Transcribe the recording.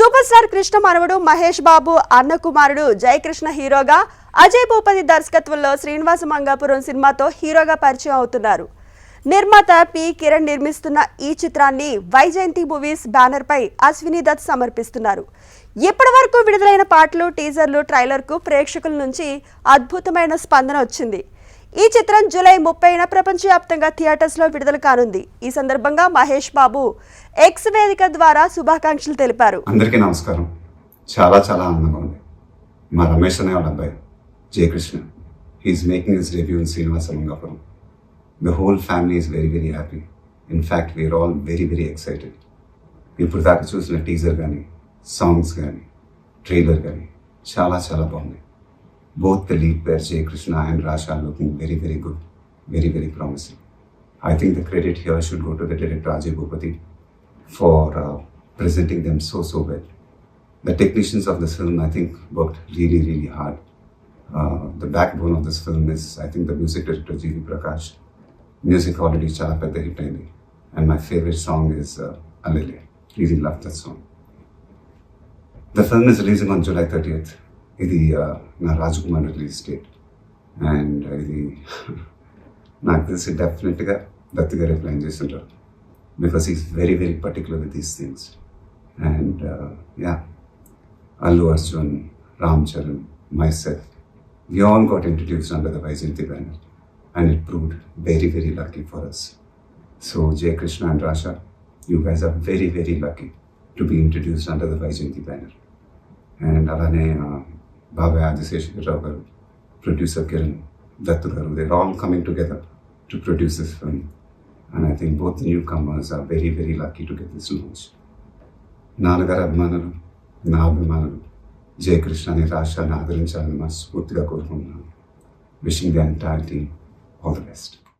Super star Krishna మనవడు మహేష్ బాబు అన్న కుమారుడు జయకృష్ణ హీరోగా, అజయ్ భూపతి దర్శకత్వంలో శ్రీనివాస మంగాపురం సినిమాతో హీరోగా పరిచయం అవుతున్నారు. నిర్మాత పి కిరణ్ నిర్మిస్తున్న ఈ చిత్రాన్ని వైజయంతి మూవీస్ బ్యానర్ పై అశ్విని దత్ సమర్పిస్తున్నారు. ఇప్పటివరకు విడుదలైన పాటలు, టీజర్లు, ట్రైలర్కు ప్రేక్షకుల నుంచి అద్భుతమైన స్పందన వచ్చింది. ఈ చిత్రం జూలై 30న ప్రపంచవ్యాప్తంగా థియేటర్స్లో విడుదల కానుంది. ఈ సందర్భంగా మహేష్ బాబు ఎక్స్ వేదిక ద్వారా శుభాకాంక్షలు తెలిపారు. అందరికీ నమస్కారం. చాలా ఆనందంగా ఉంది. మా రమేష్ అనే వాళ్ళ అబ్బాయి Jayakrishna, he's making his debut in Srinivasa Mangapuram. The whole family is very happy. In fact, we are all very excited. ఇప్పుడు దాకా చూసిన టీజర్ కానీ, సాంగ్స్ కానీ, ట్రైలర్ కానీ చాలా బాగుంది. Both the lead pair, Jay Krishna and Rasha, are looking very good, very promising. I think the credit here should go to the director Ajay Bhupati for presenting them so well. The technicians of this film, I think, worked really hard. The backbone of this film is, I think, the music director G.V. Prakash. Music already chala pedda hit ayindi, and my favorite song is Alele. Really love that song. The film is releasing on July 30th. ఇది నా Rajkumar release date, and ఇది నాకు తెలిసి డెఫినెట్గా దత్తు గారే plan చేస్తుంటారు, because is very particular with these things. And Allu Arjun, Ram Charan, myself, we all got introduced under the Vaijayanti banner, and it proved very lucky for us. So Jay Krishna and Rasha, you guys are very lucky to be introduced under the Vaijayanti banner. And alane Baba Adiseshwar Rao garu, producer Kiran, Dattu garu, they're all coming together to produce this film, and I think both the newcomers are very lucky to get this launch. నాన్నగారు అభిమానులు, నా అభిమానులు జయ కృష్ణని, రాశాని ఆదరించాలని మనస్ఫూర్తిగా కోరుకుంటున్నాను. Wishing the entire team all the best.